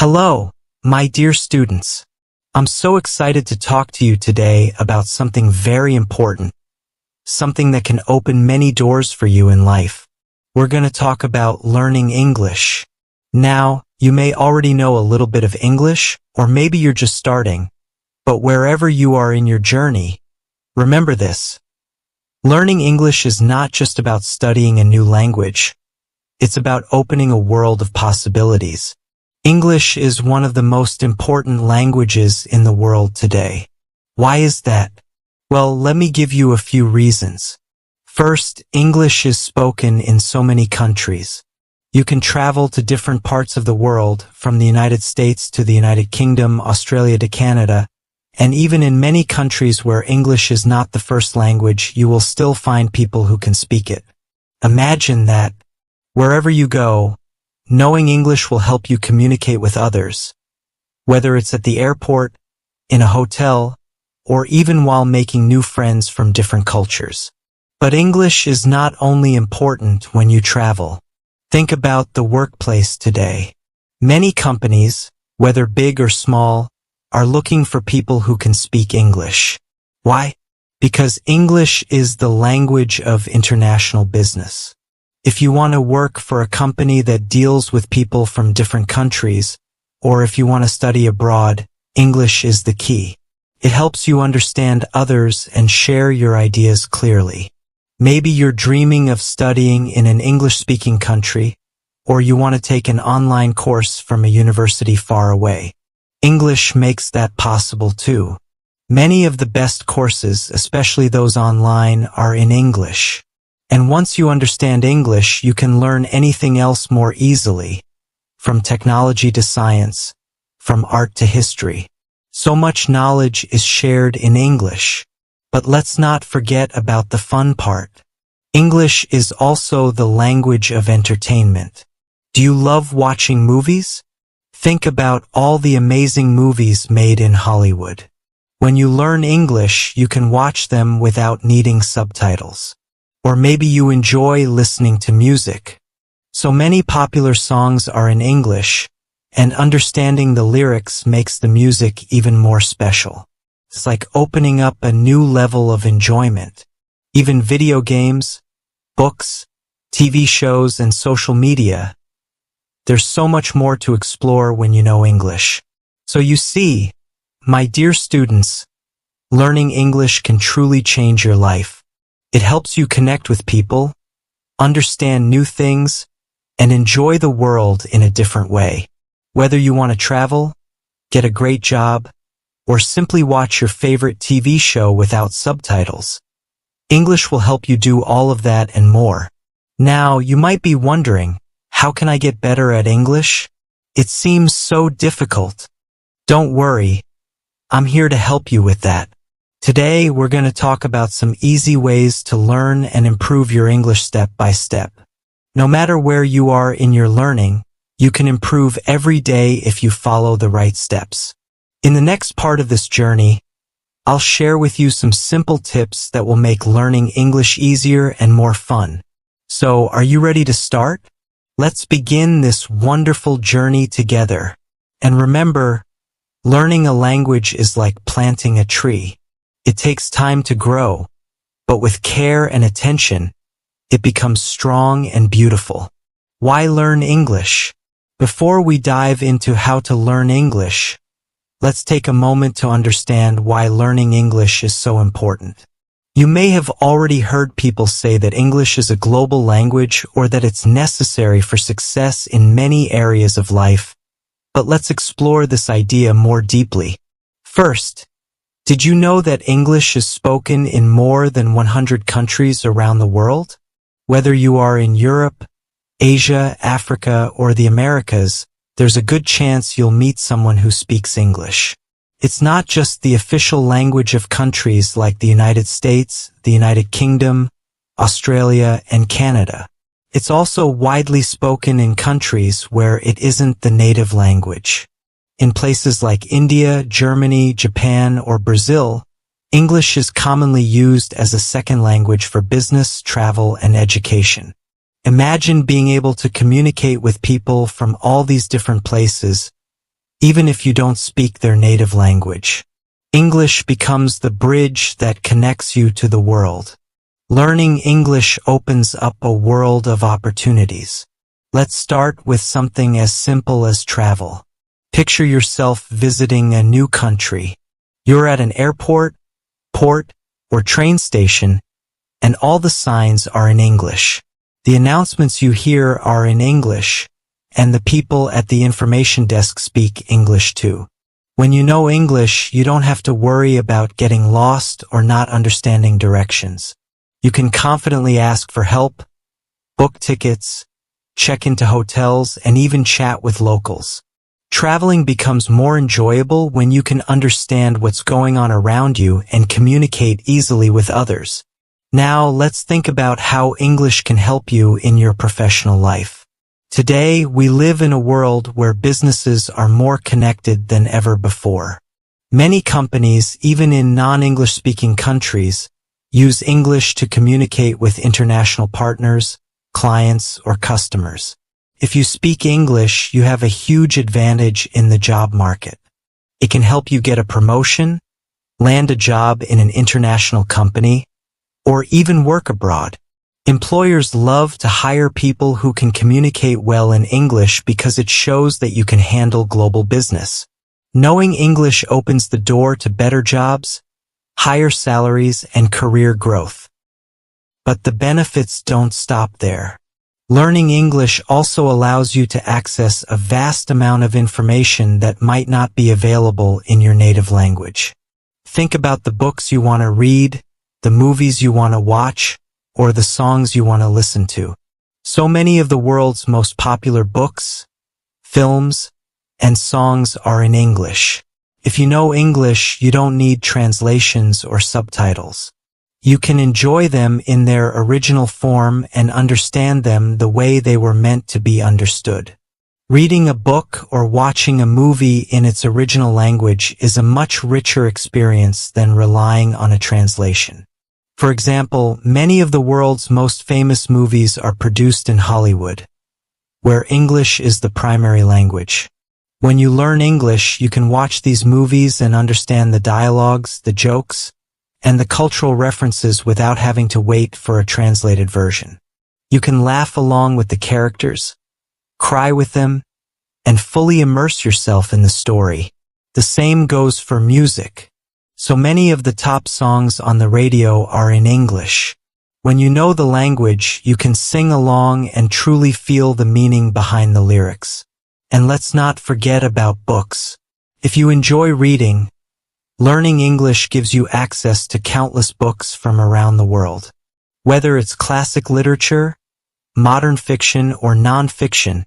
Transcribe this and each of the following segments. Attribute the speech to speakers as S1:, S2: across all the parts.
S1: Hello, my dear students. I'm so excited to talk to you today about something very important, something that can open many doors for you in life. We're going to talk about learning English. Now, you may already know a little bit of English, or maybe you're just starting, but wherever you are in your journey, remember this. Learning English is not just about studying a new language. It's about opening a world of possibilities. English is one of the most important languages in the world today. Why is that? Well, let me give you a few reasons. First, English is spoken in so many countries. You can travel to different parts of the world, from the United States to the United Kingdom, Australia to Canada, and even in many countries where English is not the first language, you will still find people who can speak it. Imagine that. Wherever you go, knowing English will help you communicate with others, whether it's at the airport, in a hotel, or even while making new friends from different cultures. But English is not only important when you travel. Think about the workplace today. Many companies, whether big or small, are looking for people who can speak English. Why? Because English is the language of international business. If you want to work for a company that deals with people from different countries, or if you want to study abroad, English is the key. It helps you understand others and share your ideas clearly. Maybe you're dreaming of studying in an English-speaking country, or you want to take an online course from a university far away. English makes that possible too. Many of the best courses, especially those online, are in English. And once you understand English, you can learn anything else more easily, from technology to science, from art to history. So much knowledge is shared in English. But let's not forget about the fun part. English is also the language of entertainment. Do you love watching movies? Think about all the amazing movies made in Hollywood. When you learn English, you can watch them without needing subtitles. Or maybe you enjoy listening to music. So many popular songs are in English, and understanding the lyrics makes the music even more special. It's like opening up a new level of enjoyment. Even video games, books, TV shows, and social media. There's so much more to explore when you know English. So you see, my dear students, learning English can truly change your life. It helps you connect with people, understand new things, and enjoy the world in a different way. Whether you want to travel, get a great job, or simply watch your favorite TV show without subtitles, English will help you do all of that and more. Now, you might be wondering, how can I get better at English? It seems so difficult. Don't worry, I'm here to help you with that. Today, we're going to talk about some easy ways to learn and improve your English step by step. No matter where you are in your learning, you can improve every day if you follow the right steps. In the next part of this journey, I'll share with you some simple tips that will make learning English easier and more fun. So, are you ready to start? Let's begin this wonderful journey together. And remember, learning a language is like planting a tree. It takes time to grow, but with care and attention, it becomes strong and beautiful. Why learn English? Before we dive into how to learn English, let's take a moment to understand why learning English is so important. You may have already heard people say that English is a global language or that it's necessary for success in many areas of life. But let's explore this idea more deeply. First, did you know that English is spoken in more than 100 countries around the world? Whether you are in Europe, Asia, Africa, or the Americas, there's a good chance you'll meet someone who speaks English. It's not just the official language of countries like the United States, the United Kingdom, Australia, and Canada. It's also widely spoken in countries where it isn't the native language. In places like India, Germany, Japan, or Brazil, English is commonly used as a second language for business, travel, and education. Imagine being able to communicate with people from all these different places, even if you don't speak their native language. English becomes the bridge that connects you to the world. Learning English opens up a world of opportunities. Let's start with something as simple as travel. Picture yourself visiting a new country. You're at an airport, port, or train station, and all the signs are in English. The announcements you hear are in English, and the people at the information desk speak English too. When you know English, you don't have to worry about getting lost or not understanding directions. You can confidently ask for help, book tickets, check into hotels, and even chat with locals. Traveling becomes more enjoyable when you can understand what's going on around you and communicate easily with others. Now, let's think about how English can help you in your professional life. Today, we live in a world where businesses are more connected than ever before. Many companies, even in non-English speaking countries, use English to communicate with international partners, clients, or customers. If you speak English, you have a huge advantage in the job market. It can help you get a promotion, land a job in an international company, or even work abroad. Employers love to hire people who can communicate well in English because it shows that you can handle global business. Knowing English opens the door to better jobs, higher salaries, and career growth. But the benefits don't stop there. Learning English also allows you to access a vast amount of information that might not be available in your native language. Think about the books you want to read, the movies you want to watch, or the songs you want to listen to. So many of the world's most popular books, films, and songs are in English. If you know English, you don't need translations or subtitles. You can enjoy them in their original form and understand them the way they were meant to be understood. Reading a book or watching a movie in its original language is a much richer experience than relying on a translation. For example, many of the world's most famous movies are produced in Hollywood, where English is the primary language. When you learn English, you can watch these movies and understand the dialogues, the jokes, and the cultural references without having to wait for a translated version. You can laugh along with the characters, cry with them, and fully immerse yourself in the story. The same goes for music. So many of the top songs on the radio are in English. When you know the language, you can sing along and truly feel the meaning behind the lyrics. And let's not forget about books. If you enjoy reading, learning English gives you access to countless books from around the world. Whether it's classic literature, modern fiction, or non-fiction,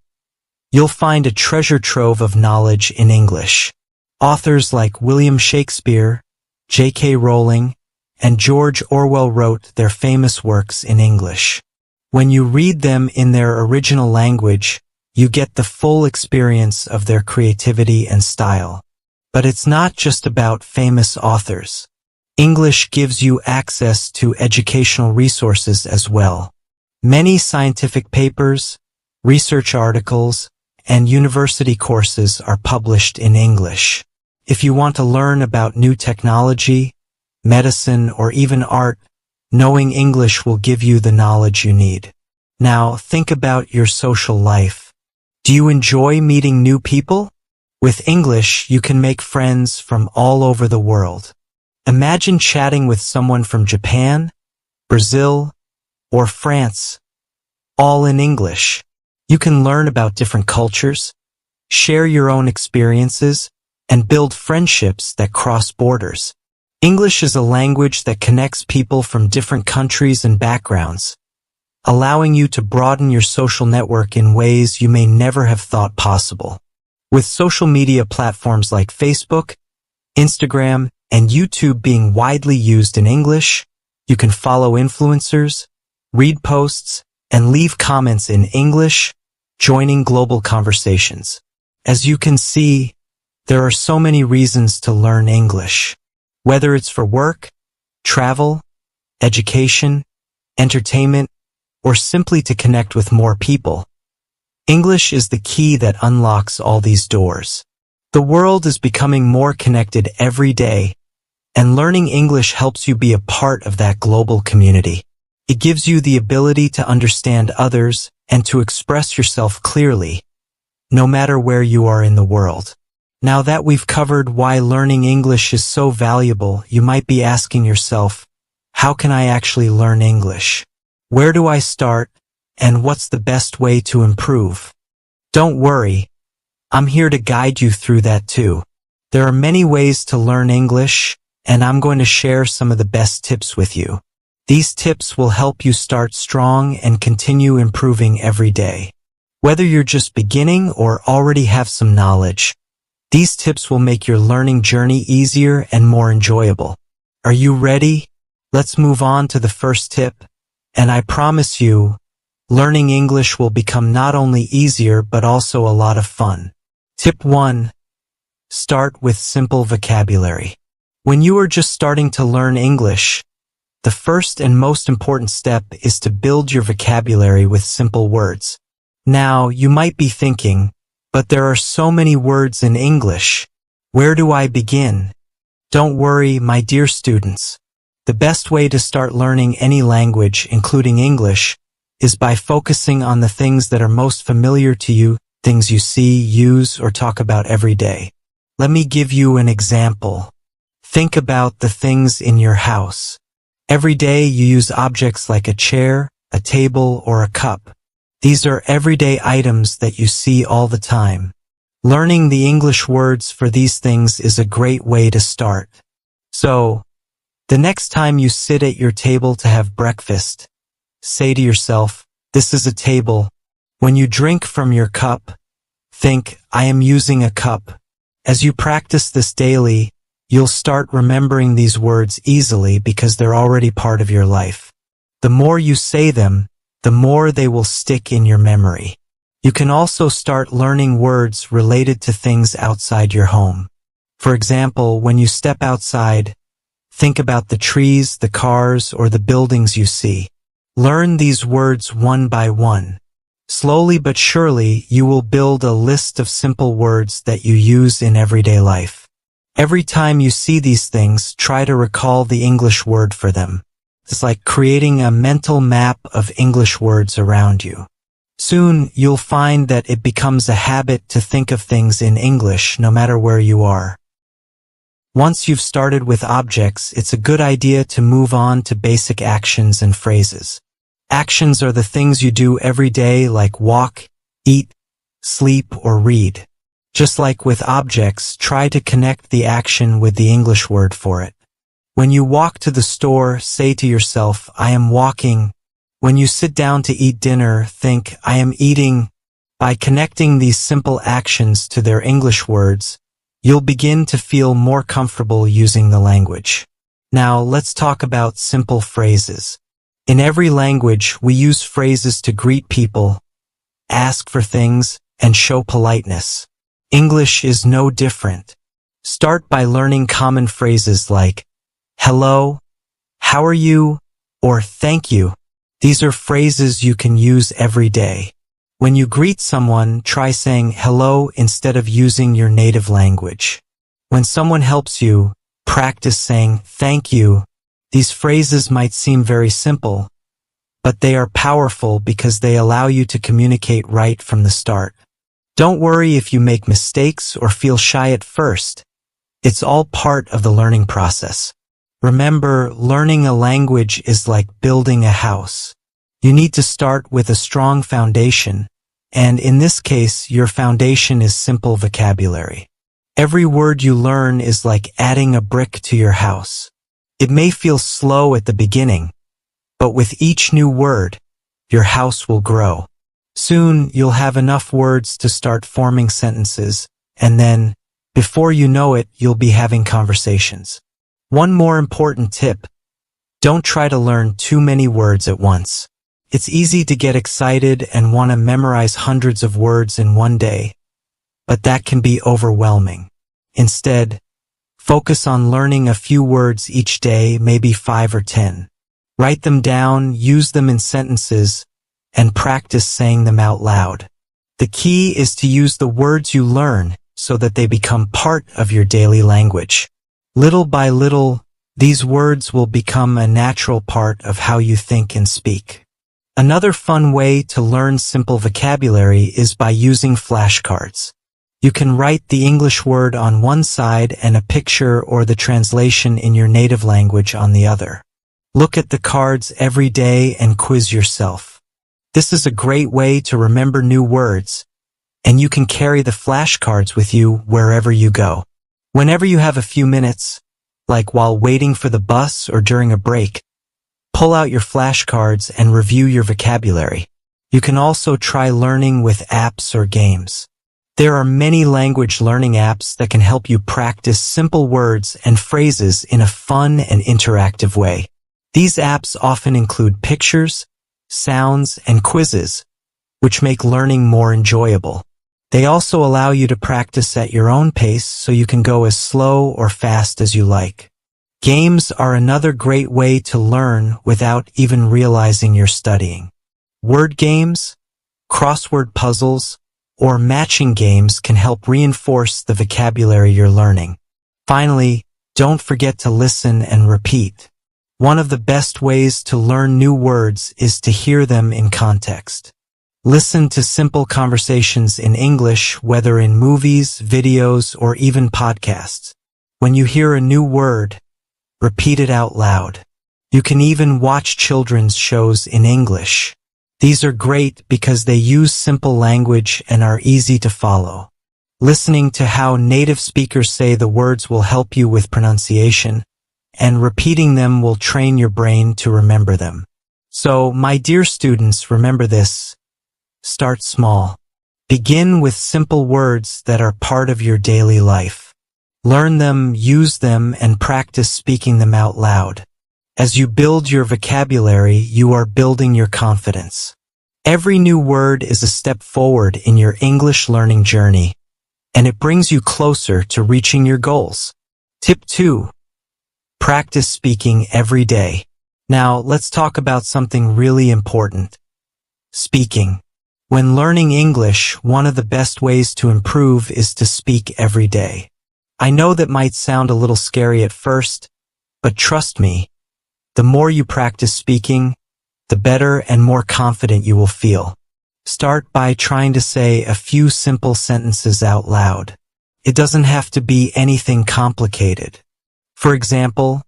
S1: you'll find a treasure trove of knowledge in English. Authors like William Shakespeare, J.K. Rowling, and George Orwell wrote their famous works in English. When you read them in their original language, you get the full experience of their creativity and style. But it's not just about famous authors. English gives you access to educational resources as well. Many scientific papers, research articles, and university courses are published in English. If you want to learn about new technology, medicine, or even art, knowing English will give you the knowledge you need. Now, think about your social life. Do you enjoy meeting new people? With English, you can make friends from all over the world. Imagine chatting with someone from Japan, Brazil, or France, all in English. You can learn about different cultures, share your own experiences, and build friendships that cross borders. English is a language that connects people from different countries and backgrounds, allowing you to broaden your social network in ways you may never have thought possible. With social media platforms like Facebook, Instagram, and YouTube being widely used in English, you can follow influencers, read posts, and leave comments in English, joining global conversations. As you can see, there are so many reasons to learn English. Whether it's for work, travel, education, entertainment, or simply to connect with more people, English is the key that unlocks all these doors. The world is becoming more connected every day, and learning English helps you be a part of that global community. It gives you the ability to understand others and to express yourself clearly, no matter where you are in the world. Now that we've covered why learning English is so valuable, you might be asking yourself, how can I actually learn English? Where do I start, and what's the best way to improve? Don't worry, I'm here to guide you through that too. There are many ways to learn English, and I'm going to share some of the best tips with you. These tips will help you start strong and continue improving every day. Whether you're just beginning or already have some knowledge, these tips will make your learning journey easier and more enjoyable. Are you ready? Let's move on to the first tip, and I promise you, learning English will become not only easier but also a lot of fun. Tip 1. Start with simple vocabulary. When you are just starting to learn English, the first and most important step is to build your vocabulary with simple words. Now, you might be thinking, but there are so many words in English. Where do I begin? Don't worry, my dear students. The best way to start learning any language, including English, is by focusing on the things that are most familiar to you, things you see, use, or talk about every day. Let me give you an example. Think about the things in your house. Every day you use objects like a chair, a table, or a cup. These are everyday items that you see all the time. Learning the English words for these things is a great way to start. So, the next time you sit at your table to have breakfast, say to yourself, this is a table. When you drink from your cup, think, I am using a cup. As you practice this daily, you'll start remembering these words easily because they're already part of your life. The more you say them, the more they will stick in your memory. You can also start learning words related to things outside your home. For example, when you step outside, think about the trees, the cars, or the buildings you see. Learn these words one by one. Slowly but surely, you will build a list of simple words that you use in everyday life. Every time you see these things, try to recall the English word for them. It's like creating a mental map of English words around you. Soon, you'll find that it becomes a habit to think of things in English no matter where you are. Once you've started with objects, it's a good idea to move on to basic actions and phrases. Actions are the things you do every day like walk, eat, sleep, or read. Just like with objects, try to connect the action with the English word for it. When you walk to the store, say to yourself, I am walking. When you sit down to eat dinner, think, I am eating. By connecting these simple actions to their English words, you'll begin to feel more comfortable using the language. Now, let's talk about simple phrases. In every language, we use phrases to greet people, ask for things, and show politeness. English is no different. Start by learning common phrases like, hello, how are you, or thank you. These are phrases you can use every day. When you greet someone, try saying hello instead of using your native language. When someone helps you, practice saying thank you. These phrases might seem very simple, but they are powerful because they allow you to communicate right from the start. Don't worry if you make mistakes or feel shy at first. It's all part of the learning process. Remember, learning a language is like building a house. You need to start with a strong foundation, and in this case, your foundation is simple vocabulary. Every word you learn is like adding a brick to your house. It may feel slow at the beginning, but with each new word, your house will grow. Soon, you'll have enough words to start forming sentences, and then, before you know it, you'll be having conversations. One more important tip: don't try to learn too many words at once. It's easy to get excited and want to memorize hundreds of words in one day, but that can be overwhelming. Instead, focus on learning a few words each day, maybe 5 or 10. Write them down, use them in sentences, and practice saying them out loud. The key is to use the words you learn so that they become part of your daily language. Little by little, these words will become a natural part of how you think and speak. Another fun way to learn simple vocabulary is by using flashcards. You can write the English word on one side and a picture or the translation in your native language on the other. Look at the cards every day and quiz yourself. This is a great way to remember new words, and you can carry the flashcards with you wherever you go. Whenever you have a few minutes, like while waiting for the bus or during a break, pull out your flashcards and review your vocabulary. You can also try learning with apps or games. There are many language learning apps that can help you practice simple words and phrases in a fun and interactive way. These apps often include pictures, sounds, and quizzes, which make learning more enjoyable. They also allow you to practice at your own pace so you can go as slow or fast as you like. Games are another great way to learn without even realizing you're studying. Word games, crossword puzzles, or matching games can help reinforce the vocabulary you're learning. Finally, don't forget to listen and repeat. One of the best ways to learn new words is to hear them in context. Listen to simple conversations in English, whether in movies, videos, or even podcasts. When you hear a new word, repeat it out loud. You can even watch children's shows in English. These are great because they use simple language and are easy to follow. Listening to how native speakers say the words will help you with pronunciation, and repeating them will train your brain to remember them. So, my dear students, remember this. Start small. Begin with simple words that are part of your daily life. Learn them, use them, and practice speaking them out loud. As you build your vocabulary, you are building your confidence. Every new word is a step forward in your English learning journey, and it brings you closer to reaching your goals. Tip 2. Practice speaking every day. Now, let's talk about something really important. Speaking. When learning English, one of the best ways to improve is to speak every day. I know that might sound a little scary at first, but trust me, the more you practice speaking, the better and more confident you will feel. Start by trying to say a few simple sentences out loud. It doesn't have to be anything complicated. For example,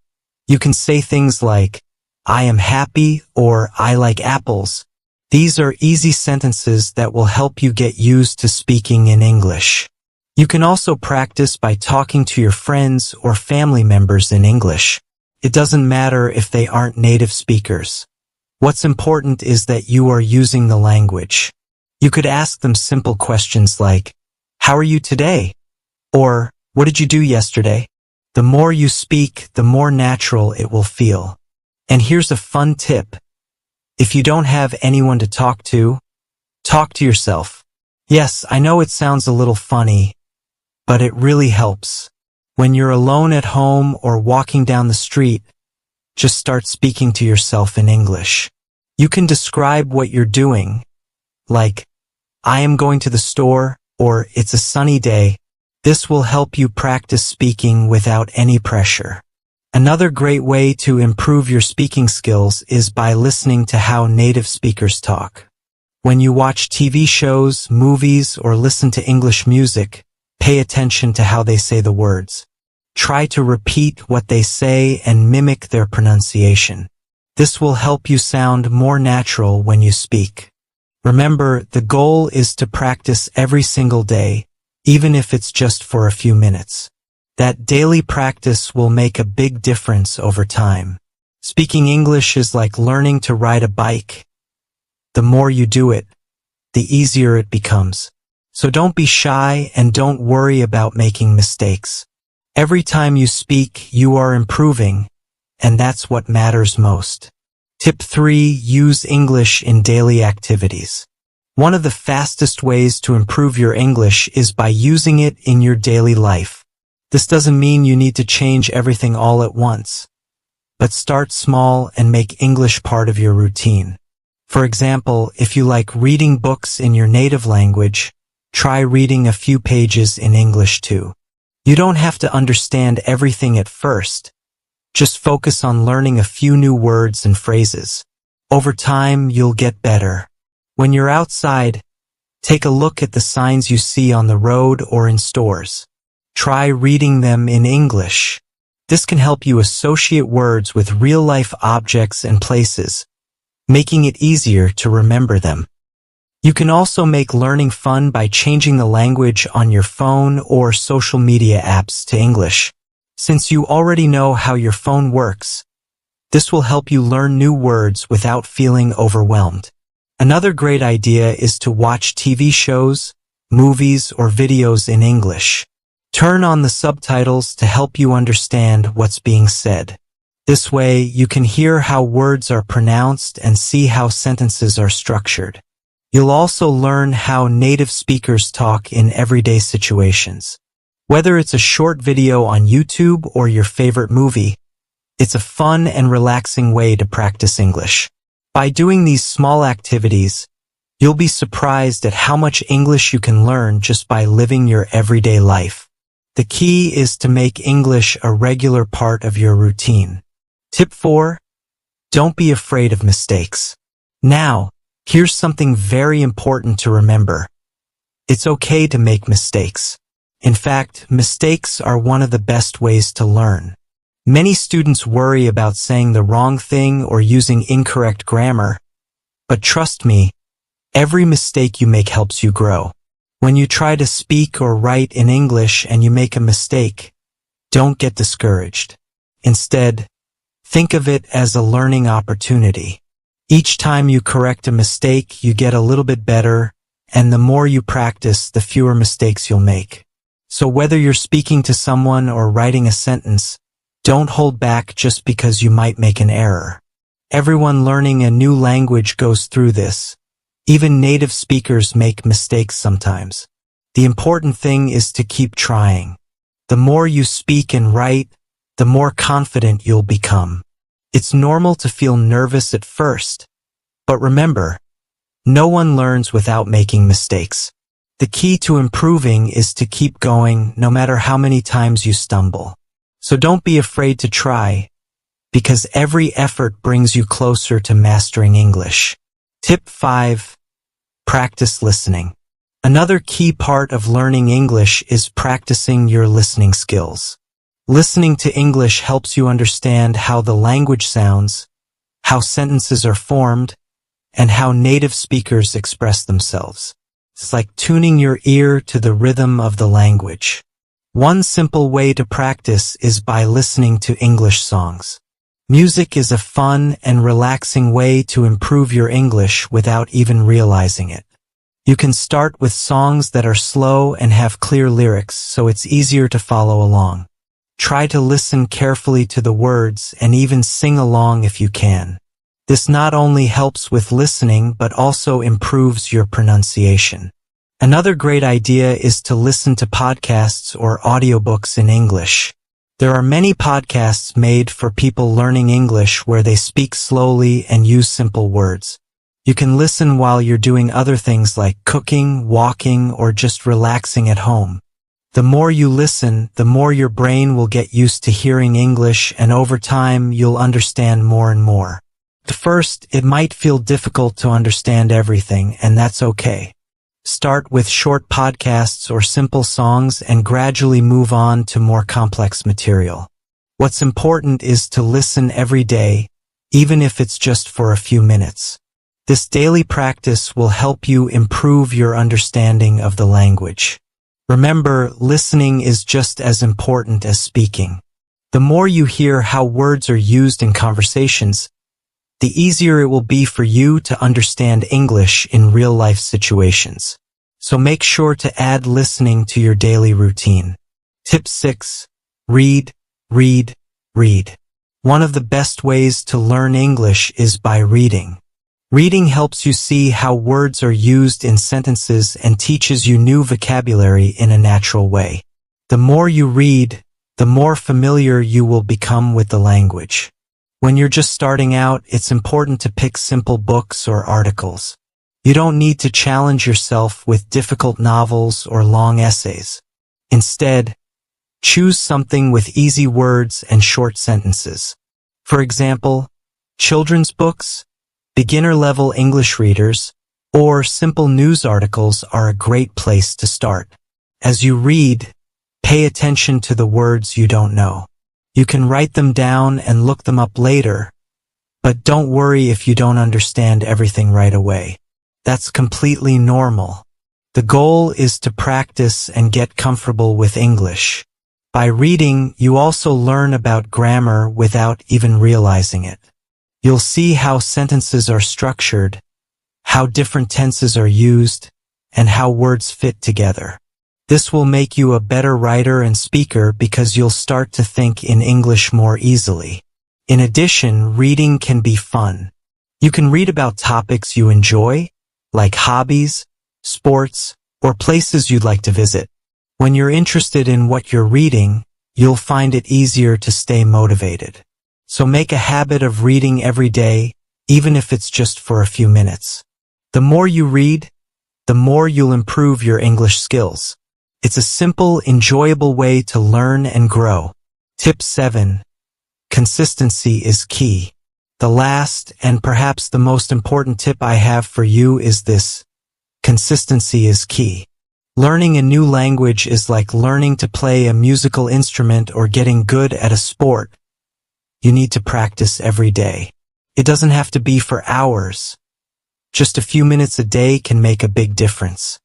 S1: you can say things like, I am happy or I like apples. These are easy sentences that will help you get used to speaking in English. You can also practice by talking to your friends or family members in English. It doesn't matter if they aren't native speakers. What's important is that you are using the language. You could ask them simple questions like, how are you today? Or, what did you do yesterday? The more you speak, the more natural it will feel. And here's a fun tip. If you don't have anyone to talk to yourself. Yes, I know it sounds a little funny, but it really helps. When you're alone at home or walking down the street, just start speaking to yourself in English. You can describe what you're doing, like, I am going to the store, or it's a sunny day. This will help you practice speaking without any pressure. Another great way to improve your speaking skills is by listening to how native speakers talk. When you watch TV shows, movies, or listen to English music, pay attention to how they say the words. Try to repeat what they say and mimic their pronunciation. This will help you sound more natural when you speak. Remember, the goal is to practice every single day, even if it's just for a few minutes. That daily practice will make a big difference over time. Speaking English is like learning to ride a bike. The more you do it, the easier it becomes. So don't be shy and don't worry about making mistakes. Every time you speak, you are improving, and that's what matters most. Tip 3. Use English in daily activities. One of the fastest ways to improve your English is by using it in your daily life. This doesn't mean you need to change everything all at once, but start small and make English part of your routine. For example, if you like reading books in your native language, try reading a few pages in English too. You don't have to understand everything at first. Just focus on learning a few new words and phrases. Over time, you'll get better. When you're outside, take a look at the signs you see on the road or in stores. Try reading them in English. This can help you associate words with real-life objects and places, making it easier to remember them. You can also make learning fun by changing the language on your phone or social media apps to English. Since you already know how your phone works, this will help you learn new words without feeling overwhelmed. Another great idea is to watch TV shows, movies, or videos in English. Turn on the subtitles to help you understand what's being said. This way, you can hear how words are pronounced and see how sentences are structured. You'll also learn how native speakers talk in everyday situations. Whether it's a short video on YouTube or your favorite movie, it's a fun and relaxing way to practice English. By doing these small activities, you'll be surprised at how much English you can learn just by living your everyday life. The key is to make English a regular part of your routine. Tip 4. Don't be afraid of mistakes. Now, here's something very important to remember. It's okay to make mistakes. In fact, mistakes are one of the best ways to learn. Many students worry about saying the wrong thing or using incorrect grammar, but trust me, every mistake you make helps you grow. When you try to speak or write in English and you make a mistake, don't get discouraged. Instead, think of it as a learning opportunity. Each time you correct a mistake, you get a little bit better, and the more you practice, the fewer mistakes you'll make. So whether you're speaking to someone or writing a sentence, don't hold back just because you might make an error. Everyone learning a new language goes through this. Even native speakers make mistakes sometimes. The important thing is to keep trying. The more you speak and write, the more confident you'll become. It's normal to feel nervous at first, but remember, no one learns without making mistakes. The key to improving is to keep going no matter how many times you stumble. So don't be afraid to try, because every effort brings you closer to mastering English. Tip 5. Practice listening. Another key part of learning English is practicing your listening skills. Listening to English helps you understand how the language sounds, how sentences are formed, and how native speakers express themselves. It's like tuning your ear to the rhythm of the language. One simple way to practice is by listening to English songs. Music is a fun and relaxing way to improve your English without even realizing it. You can start with songs that are slow and have clear lyrics, so it's easier to follow along. Try to listen carefully to the words and even sing along if you can. This not only helps with listening but also improves your pronunciation. Another great idea is to listen to podcasts or audiobooks in English. There are many podcasts made for people learning English where they speak slowly and use simple words. You can listen while you're doing other things like cooking, walking, or just relaxing at home. The more you listen, the more your brain will get used to hearing English, and over time you'll understand more and more. At first, it might feel difficult to understand everything, and that's okay. Start with short podcasts or simple songs and gradually move on to more complex material. What's important is to listen every day, even if it's just for a few minutes. This daily practice will help you improve your understanding of the language. Remember, listening is just as important as speaking. The more you hear how words are used in conversations, the easier it will be for you to understand English in real-life situations. So make sure to add listening to your daily routine. Tip 6. Read, read, read. One of the best ways to learn English is by reading. Reading helps you see how words are used in sentences and teaches you new vocabulary in a natural way. The more you read, the more familiar you will become with the language. When you're just starting out, it's important to pick simple books or articles. You don't need to challenge yourself with difficult novels or long essays. Instead, choose something with easy words and short sentences. For example, children's books, beginner-level English readers, or simple news articles are a great place to start. As you read, pay attention to the words you don't know. You can write them down and look them up later, but don't worry if you don't understand everything right away. That's completely normal. The goal is to practice and get comfortable with English. By reading, you also learn about grammar without even realizing it. You'll see how sentences are structured, how different tenses are used, and how words fit together. This will make you a better writer and speaker because you'll start to think in English more easily. In addition, reading can be fun. You can read about topics you enjoy, like hobbies, sports, or places you'd like to visit. When you're interested in what you're reading, you'll find it easier to stay motivated. So make a habit of reading every day, even if it's just for a few minutes. The more you read, the more you'll improve your English skills. It's a simple, enjoyable way to learn and grow. Tip 7. Consistency is key. The last and perhaps the most important tip I have for you is this: consistency is key. Learning a new language is like learning to play a musical instrument or getting good at a sport. You need to practice every day. It doesn't have to be for hours. Just a few minutes a day can make a big difference.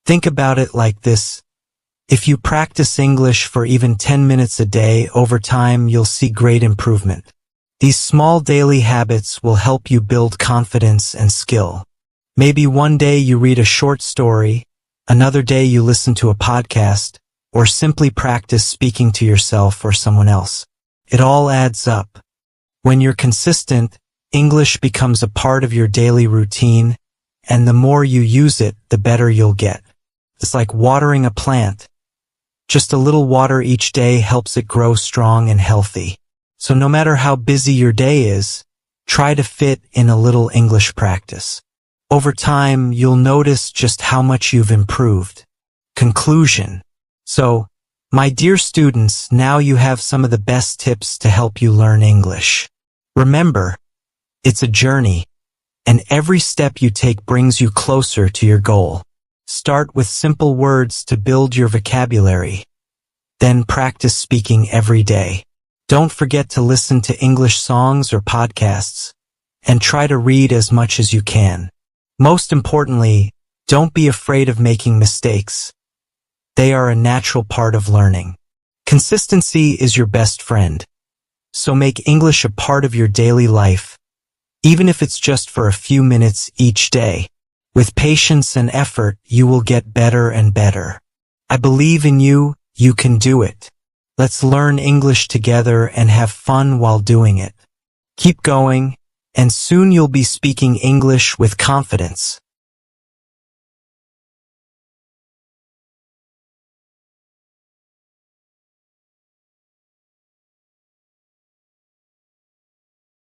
S1: Think about it like this. If you practice English for even 10 minutes a day, over time you'll see great improvement. These small daily habits will help you build confidence and skill. Maybe one day you read a short story, another day you listen to a podcast, or simply practice speaking to yourself or someone else. It all adds up. When you're consistent, English becomes a part of your daily routine, and the more you use it, the better you'll get. It's like watering a plant. Just a little water each day helps it grow strong and healthy. So no matter how busy your day is, try to fit in a little English practice. Over time, you'll notice just how much you've improved. Conclusion. So, my dear students, now you have some of the best tips to help you learn English. Remember, it's a journey, and every step you take brings you closer to your goal. Start with simple words to build your vocabulary. Then practice speaking every day. Don't forget to listen to English songs or podcasts, and try to read as much as you can. Most importantly, don't be afraid of making mistakes. They are a natural part of learning. Consistency is your best friend. So make English a part of your daily life, even if it's just for a few minutes each day. With patience and effort, you will get better and better. I believe in you, you can do it. Let's learn English together and have fun while doing it. Keep going, and soon you'll be speaking English with confidence.